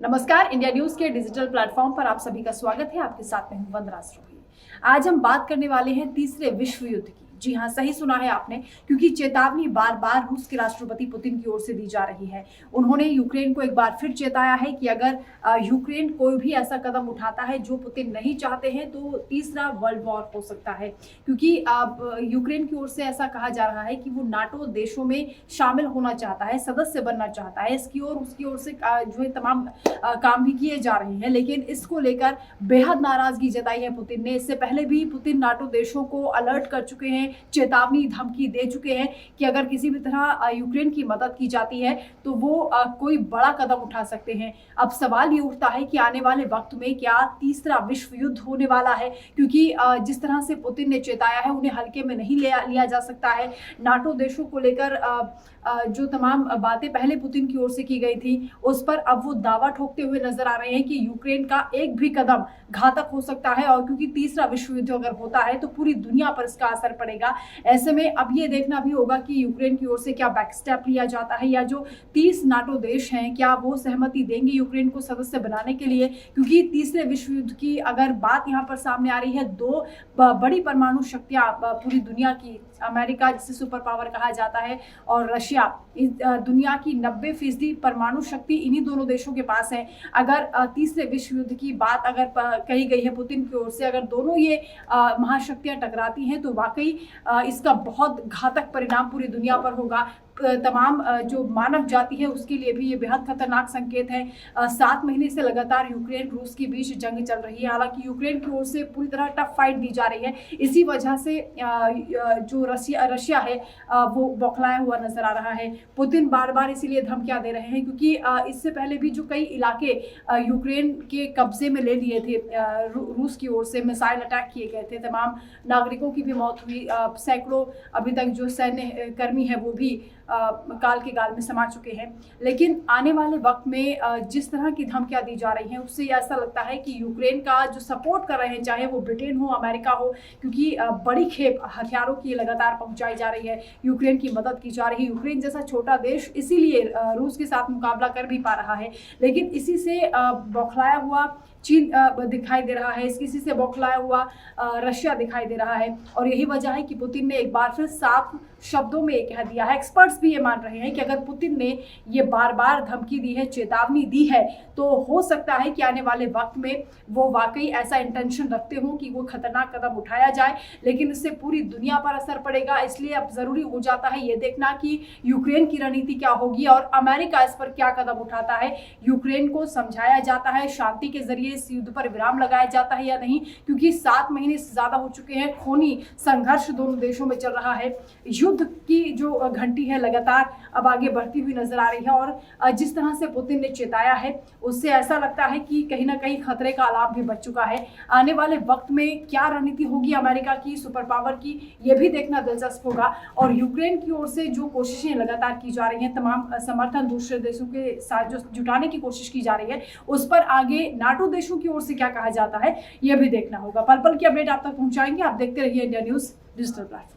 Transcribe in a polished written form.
नमस्कार, India news के digital platform पर आप सभी का स्वागत है। आपके साथ में हूं वंदना श्रोही। आज हम बात करने वाले हैं तीसरे विश्व युद्ध की। जी हां, सही सुना है आपने, क्योंकि चेतावनी बार बार रूस के राष्ट्रपति पुतिन की ओर से दी जा रही है। उन्होंने यूक्रेन को एक बार फिर चेताया है कि अगर यूक्रेन कोई भी ऐसा कदम उठाता है जो पुतिन नहीं चाहते हैं तो तीसरा वर्ल्ड वॉर हो सकता है। क्योंकि यूक्रेन की ओर से ऐसा कहा जा रहा है कि वो नाटो देशों में शामिल होना चाहता है, सदस्य बनना चाहता है। इसकी ओर उसकी ओर से जो है तमाम काम भी किए जा रहे हैं, लेकिन इसको लेकर बेहद नाराजगी जताई है पुतिन ने। इससे पहले भी पुतिन नाटो देशों को अलर्ट कर चुके हैं, चेतावनी धमकी दे चुके हैं कि अगर किसी भी तरह यूक्रेन की मदद की जाती है तो वो कोई बड़ा कदम उठा सकते हैं। अब सवाल ये उठता है कि आने वाले वक्त में क्या तीसरा विश्व युद्ध होने वाला है, क्योंकि जिस तरह से पुतिन ने चेताया है उन्हें हल्के में नहीं लिया जा सकता है। नाटो देशों को लेकर जो तमाम बातें पहले पुतिन की ओर से की गई थी उस पर अब वो दावा ठोकते हुए नजर आ रहे हैं कि यूक्रेन का एक भी कदम घातक हो सकता है, और क्योंकि तीसरा विश्व युद्ध अगर होता है तो पूरी दुनिया पर इसका असर पड़ेगा। ऐसे में अब ये देखना भी होगा कि यूक्रेन की ओर से क्या बैकस्टेप लिया जाता है, या जो 30 नाटो देश हैं क्या वो सहमति देंगे यूक्रेन को सदस्य बनाने के लिए। क्योंकि तीसरे विश्व युद्ध की अगर बात यहाँ पर सामने आ रही है, दो बड़ी परमाणु शक्तियां पूरी दुनिया की, अमेरिका जिसे सुपर पावर कहा जाता है और रशिया, दुनिया की 90% परमाणु शक्ति इन्हीं दोनों देशों के पास है। अगर तीसरे विश्व युद्ध की बात अगर कही गई है पुतिन की ओर से, अगर दोनों ये महाशक्तियां टकराती हैं तो वाकई इसका बहुत घातक परिणाम पूरी दुनिया पर होगा। तमाम जो मानव जाति है उसके लिए भी ये बेहद खतरनाक संकेत है। 7 महीने से लगातार यूक्रेन रूस के बीच जंग चल रही है। हालांकि यूक्रेन की ओर से पूरी तरह टफ फाइट दी जा रही है। इसी वजह से जो रशिया है वो बौखलाया हुआ नजर आ रहा है। पुतिन बार बार इसीलिए धमकियां दे रहे हैं क्योंकि इससे पहले भी जो कई इलाके यूक्रेन के कब्जे में ले लिए थे, रूस की ओर से मिसाइल अटैक किए गए थे, तमाम नागरिकों की भी मौत हुई। सैकड़ों अभी तक जो सैन्य कर्मी है वो भी काल के गाल में समा चुके हैं। लेकिन आने वाले वक्त में जिस तरह की धमकियां दी जा रही हैं उससे ऐसा लगता है कि यूक्रेन का जो सपोर्ट कर रहे हैं, चाहे वो ब्रिटेन हो, अमेरिका हो, क्योंकि बड़ी खेप हथियारों की लगातार पहुंचाई जा रही है, यूक्रेन की मदद की जा रही है। यूक्रेन जैसा छोटा देश इसीलिए रूस के साथ मुकाबला कर भी पा रहा है, लेकिन इसी से बौखलाया हुआ चीन दिखाई दे रहा है, इसी से बौखलाया हुआ रशिया दिखाई दे रहा है। और यही वजह है कि पुतिन ने एक बार फिर साफ शब्दों में कह दिया है। एक्सपर्ट्स भी ये मान रहे हैं कि अगर पुतिन ने ये बार बार धमकी दी है, चेतावनी दी है, तो हो सकता है कि आने वाले वक्त में वो वाकई ऐसा इंटेंशन रखते हो कि वो खतरनाक कदम उठाया जाए, लेकिन इससे पूरी दुनिया पर असर पड़ेगा। इसलिए अब जरूरी हो जाता है ये देखना कि यूक्रेन की रणनीति क्या होगी और अमेरिका इस पर क्या कदम उठाता है। यूक्रेन को समझाया जाता है, शांति के जरिए इस युद्ध पर विराम लगाया जाता है या नहीं, क्योंकि 7 महीने से ज्यादा हो चुके हैं। खूनी संघर्ष दोनों देशों में चल रहा है। युद्ध की जो घंटी है लगातार अब आगे बढ़ती हुई नजर आ रही है, और जिस तरह से पुतिन ने चेताया है उससे ऐसा लगता है कि कहीं ना कहीं खतरे का अलार्म भी बज चुका है। आने वाले वक्त में क्या रणनीति होगी अमेरिका की, सुपर पावर की, ये भी देखना दिलचस्प होगा। और यूक्रेन की ओर से जो कोशिशें लगातार की जा रही हैं, तमाम समर्थन दूसरे देशों के साथ जो जुटाने की कोशिश की जा रही है, उस पर आगे नाटो देशों की ओर से क्या कहा जाता है, यह भी देखना होगा। पल पल की अपडेट आप तक पहुंचाएंगे। आप देखते रहिए इंडिया न्यूज डिजिटल प्लेटफॉर्म।